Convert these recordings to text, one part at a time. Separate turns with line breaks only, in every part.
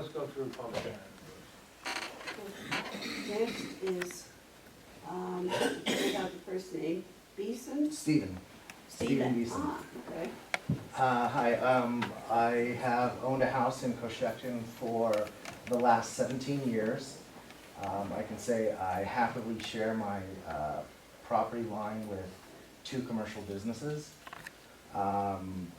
let's go through public hearing
Next is, take out the first name, Beeson?
Stephen. Stephen Beeson.
Ah, okay.
Hi, I have owned a house in Cochecton for the last 17 years. I can say I happily share my property line with 2 commercial businesses. I'm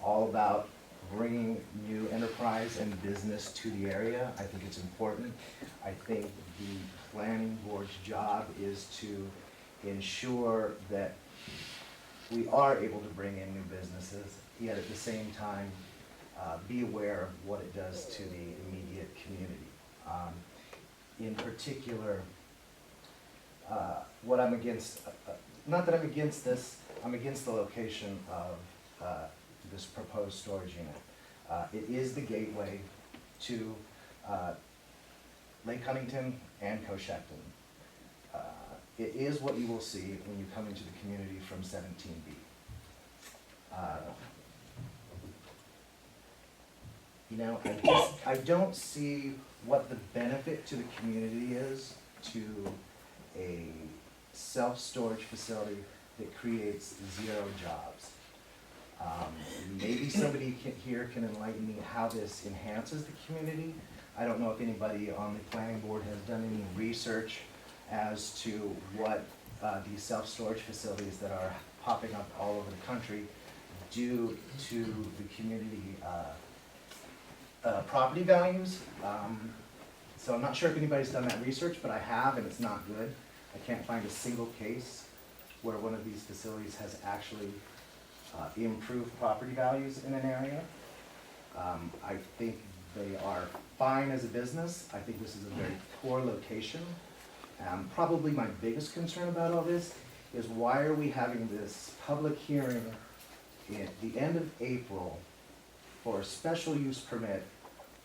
all about bringing new enterprise and business to the area. I think it's important. I think the planning board's job is to ensure that we are able to bring in new businesses, yet at the same time, be aware of what it does to the immediate community. In particular, what I'm against, not that I'm against this, I'm against the location of this proposed storage unit. It is the gateway to Lake Huntington and Cochecton. It is what you will see when you come into the community from 17B. You know, I don't see what the benefit to the community is to a self-storage facility that creates 0 jobs. Maybe somebody here can enlighten me how this enhances the community. I don't know if anybody on the planning board has done any research as to what these self-storage facilities that are popping up all over the country do to the community property values. So I'm not sure if anybody's done that research, but I have, and it's not good. I can't find a single case where one of these facilities has actually improved property values in an area. I think they are fine as a business. I think this is a very poor location. Probably my biggest concern about all this is why are we having this public hearing at the end of April for a special use permit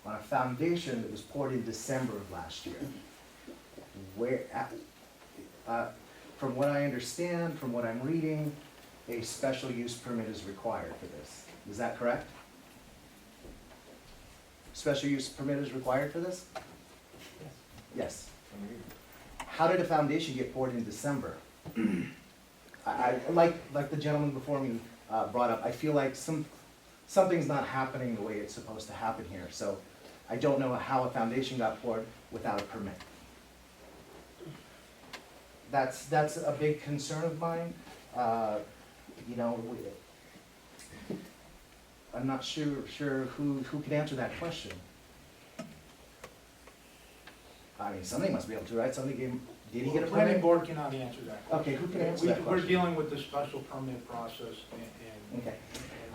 on a foundation that was poured in December of last year? Where, from what I understand, from what I'm reading, a special use permit is required for this. Is that correct? Special use permit is required for this? Yes. How did a foundation get poured in December? Like the gentleman before me brought up, I feel like something's not happening the way it's supposed to happen here. So I don't know how a foundation got poured without a permit. That's a big concern of mine. You know, I'm not sure who can answer that question. I mean, somebody must be able to, right? Somebody gave him, did he get a
The planning
permit?
board cannot answer that.
Okay, who can answer that
We're
question?
dealing with the special permit process and.
Okay.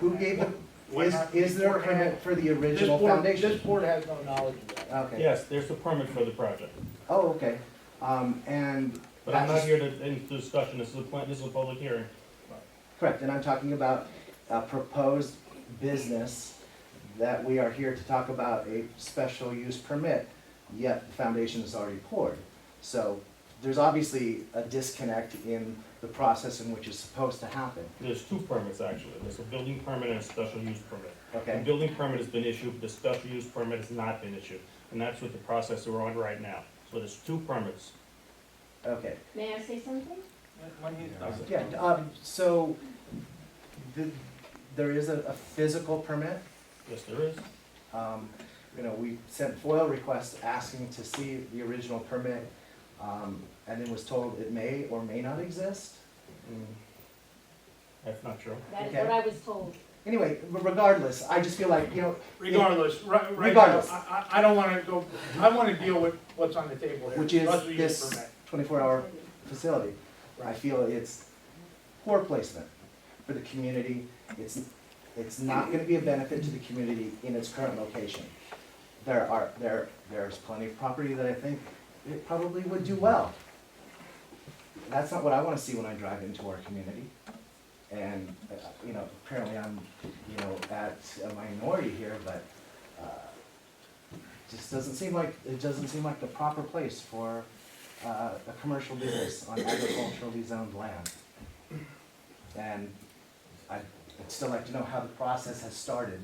Who gave the,
What happened
is there a
beforehand?
permit for the original foundation?
This board has no knowledge of that.
Okay.
Yes, there's a permit for the project,
Oh, okay. And.
but I'm not
that's-
here to, into discussion, this is a public hearing.
Correct, and I'm talking about a proposed business that we are here to talk about a special use permit, yet the foundation is already poured. So there's obviously a disconnect in the process in which it's supposed to happen.
There's 2 permits actually, there's a building permit and a special use permit. The
Okay,
building permit has been issued, the special use permit has not been issued, and that's what the process we're on right now. So there's 2 permits.
okay.
May I say something?
When he's done.
Yeah, so there is a physical permit.
Yes, there is.
You know, we sent FOIL requests asking to see the original permit, and then was told it may or may not exist.
That's not true.
That is
Okay.
what I was told.
Anyway, regardless, I just feel like, you know.
Regardless, right now,
Regardless.
I don't wanna go, I wanna deal with what's on the table here.
Which is
Special use
this
permit.
24-hour facility. I feel it's poor placement for the community. It's not gonna be a benefit to the community in its current location. There's plenty of property that I think it probably would do well. That's not what I wanna see when I drive into our community. And, you know, apparently I'm, you know, at a minority here, but, just doesn't seem like the proper place for, a commercial business on agriculturally zoned land. And I'd still like to know how the process has started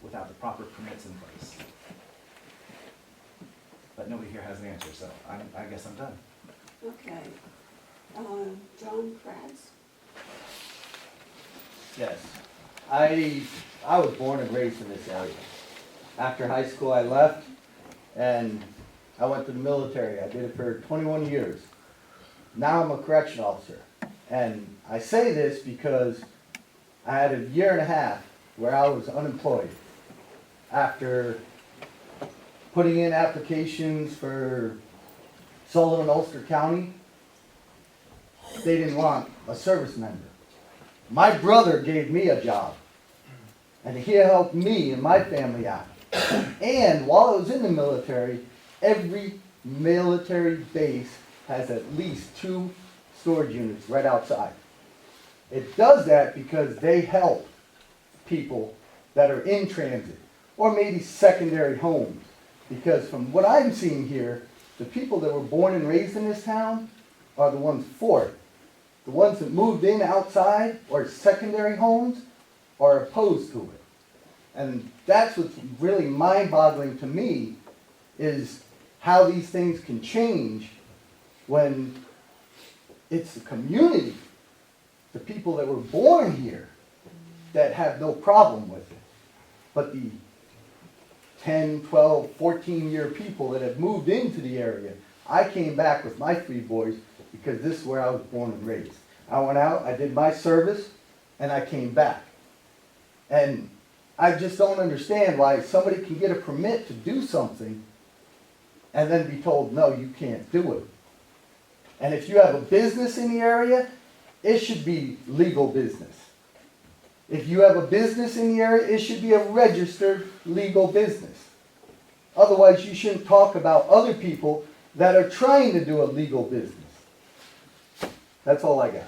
without the proper permits in place. nobody here has an answer, so I guess I'm done.
Okay. John Kratz?
Yes. I was born and raised in this area. After high school, I left and I went to the military. I did it for 21 years. Now I'm a correction officer. And I say this because I had a year and a half where I was unemployed. After putting in applications for Sullivan Ulster County, they didn't want a service member. My brother gave me a job, and he helped me and my family out. And while I was in the military, every military base has at least 2 storage units right outside. It does that because they help people that are in transit, or maybe secondary homes. Because from what I'm seeing here, the people that were born and raised in this town are the ones for it. The ones that moved in outside or secondary homes are opposed to it. And that's what's really mind-boggling to me, is how these things can change when it's the community, the people that were born here, that have no problem with it. But the 10, 12, 14-year people that have moved into the area, I came back with my 3 boys because this is where I was born and raised. I went out, I did my service, and I came back. And I just don't understand why somebody can get a permit to do something and then be told, no, you can't do it. And if you have a business in the area, it should be legal business. If you have a business in the area, it should be a registered legal business. Otherwise, you shouldn't talk about other people that are trying to do a legal business. That's all I got.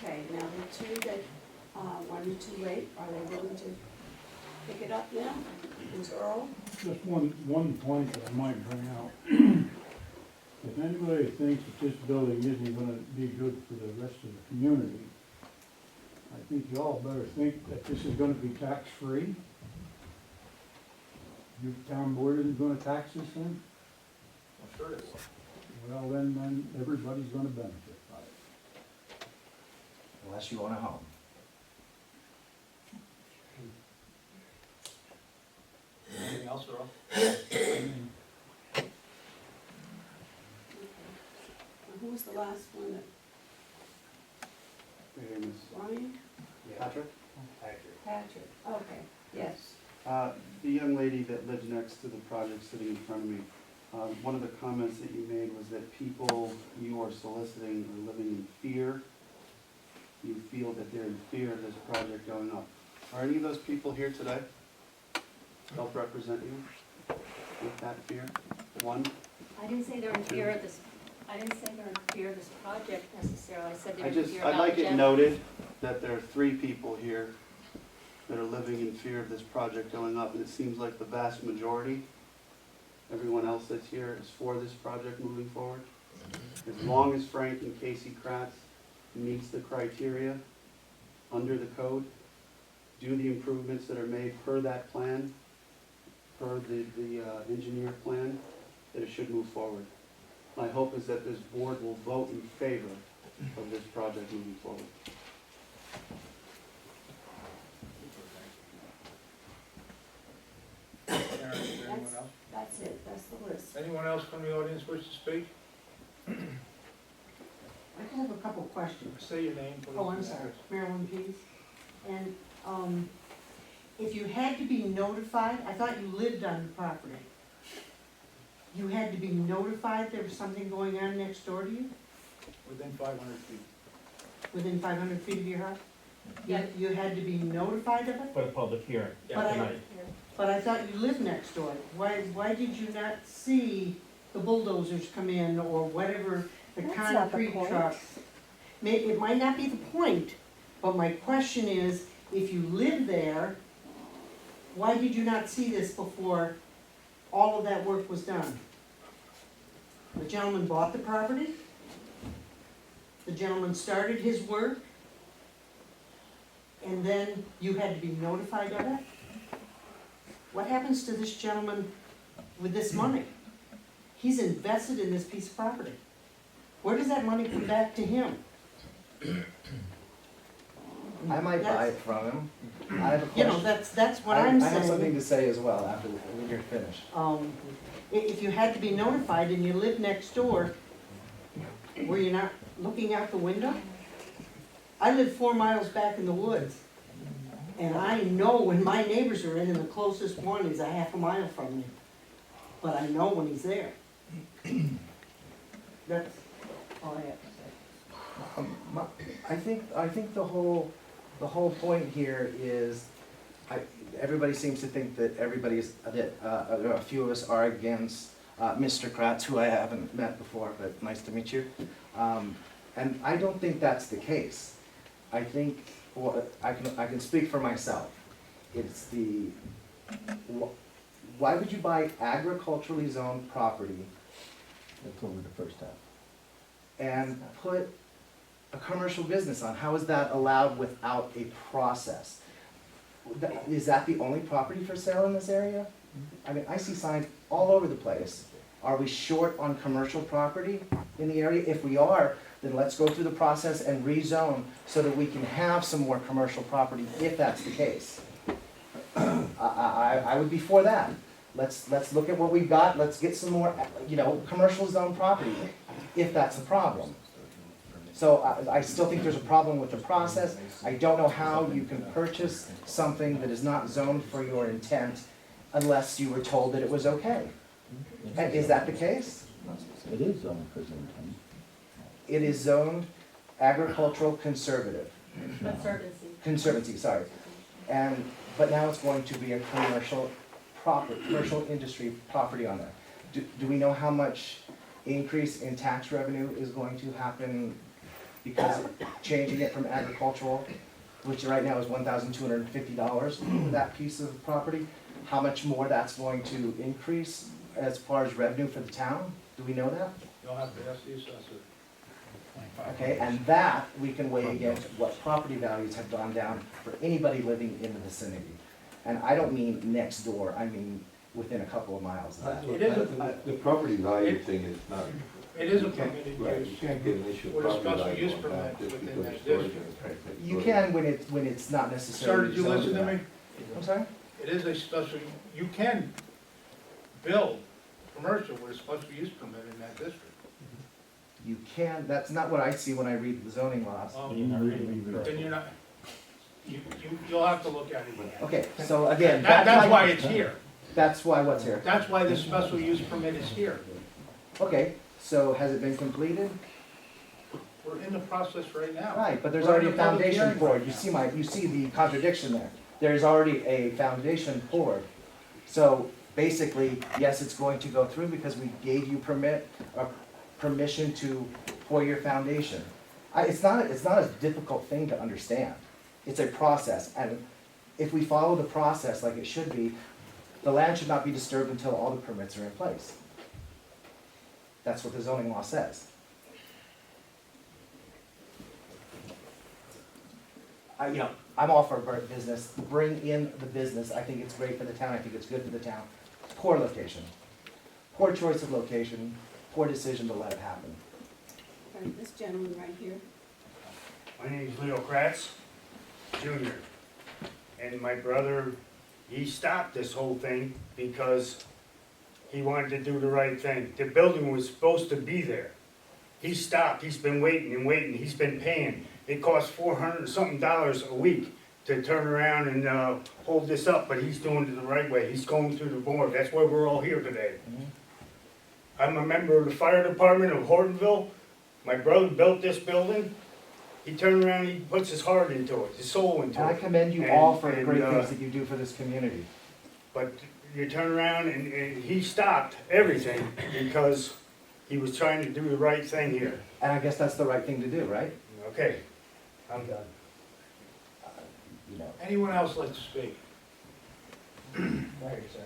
Okay, now the 2 that wanted to wait, are they willing to pick it up now? Who's Earl?
Just one point that I might bring out. If anybody thinks that this building isn't gonna be good for the rest of the community, I think you all better think that this is gonna be tax-free. Your town board isn't gonna tax this thing?
I'm sure it is.
Well, then everybody's gonna benefit by it.
Unless you own a home.
Anything else, Earl?
And
Who was the last one that, Ryan?
Patrick?
Patrick, okay, yes.
The young lady that lives next to the project sitting in front of me, one of the comments that you made was that people you are soliciting are living in fear. You feel that they're in fear of this project going up. Are any of those people here today? Help represent you with that fear? One?
I didn't say they're in fear of this, I didn't say they're in fear of this project necessarily, I said they're in fear about
I'd like it
general.
noted that there are 3 people here that are living in fear of this project going up, and it seems like the vast majority, everyone else that's here, is for this project moving forward. As long as Frank and Casey Kratz meets the criteria under the code, do the improvements that are made per that plan, per the engineer plan, that it should move forward. My hope is that this board will vote in favor of this project moving forward.
Karen, is there anyone else?
That's it, that's the list.
Anyone else from the audience wish to speak?
I just have a couple questions.
Say your name, please.
Oh, I'm sorry, Marilyn Pease. And, if you had to be notified, I thought you lived on the property. You had to be notified there was something going on next door to you,
Within 500 feet.
within 500 feet of your house?
Yeah.
You had to be notified of it?
For the public hearing
But I-
tonight.
But I thought you lived next door. Why did you not see the bulldozers come in or whatever, the
That's not the
concrete
point.
trucks? It might not be the point, but my question is, if you live there, why did you not see this before all of that work was done? The gentleman bought the property? The gentleman started his work? And then you had to be notified of it? What happens to this gentleman with this money. He's invested in this piece of property. Where does that money come back to him?
I might buy it from him. I have a
You know,
question.
that's what I'm
I have something
saying.
to say as well after when you're finished.
If you had to be notified and you live next door, were you not looking out the window? I live 4 miles back in the woods. And I know when my neighbors are in, and the closest one is a half a mile from me. But I know when he's there. That's all I have to say.
I think the whole point here is, everybody seems to think that a few of us are against Mr. Kratz, who I haven't met before, but nice to meet you. And I don't think that's the case. I think, well, I can speak for myself. It's why would you buy agriculturally zoned property
That's only the first half.
and put a commercial business on? How is that allowed without a process? Is that the only property for sale in this area? I mean, I see signs all over the place. Are we short on commercial property in the area? If we are, then let's go through the process and rezone so that we can have some more commercial property, if that's the case. I would be for that. Let's look at what we've got, let's get some more, commercial zone property, if that's the problem. So I still think there's a problem with the process. I don't know how you can purchase something that is not zoned for your intent unless you were told that it was okay. And is that the case?
It is zoned for intent.
It is zoned agricultural conservative, conservancy, sorry. But now it's going to be a commercial industry property on there. Do we know how much increase in tax revenue is going to happen because of changing it from agricultural, which right now is $1,250 for that piece of property? How much more that's going to increase as far as revenue for the town? Do we know that?
You'll have to ask the assessor.
Okay, and that we can weigh against what property values have gone down for anybody living in the vicinity. And I don't mean next door, I mean within a couple of miles of that.
It is a-
The property value thing is not,
It is a permitted
right, you
use.
can't get an issue of
With a
property
special
value
use
on
permit
that just
within
because
that
it's storage
district.
You can when it's not
Sir,
necessarily.
did you
zoned
listen to
that.
me?
I'm sorry?
It is a special, you can build commercial with a special use permit in that district.
You can, that's not what I see when I read the zoning laws.
Then you're not, you'll have to look at it again.
Okay, so again,
That's why it's here.
That's why what's here?
That's why the special use permit is here.
Okay, so has it been completed?
We're in the process right now.
Right, but there's
We're in
already a
the public
foundation
hearing
poured.
right
You see the contradiction there. There's already a foundation poured. So basically, yes, it's going to go through because we gave you permission to pour your foundation. It's not a difficult thing to understand. It's a process, and if we follow the process like it should be, the land should not be disturbed until all the permits are in place. That's what the zoning law says. I'm all for business. Bring in the business. I think it's great for the town. I think it's good for the town. Poor location. Poor choice of location. Poor decision to let it happen.
All right, this gentleman right here.
My name's Leo Kratz, Jr. And my brother, he stopped this whole thing because he wanted to do the right thing. The building was supposed to be there. He stopped, he's been waiting and waiting, he's been paying. It costs $400 and something a week to turn around and hold this up, but he's doing it the right way. He's going through the board, that's why we're all here today. I'm a member of the fire department of Hortonville. My brother built this building. He turned around, he puts his heart into it, his soul into
And I
it.
commend you all for the great things that you do for this community.
But you turn around and he stopped everything because he was trying to do the right thing here.
And I guess that's the right thing to do, right?
Okay, I'm done.
You know.
Anyone else like to speak?
Go ahead, sir.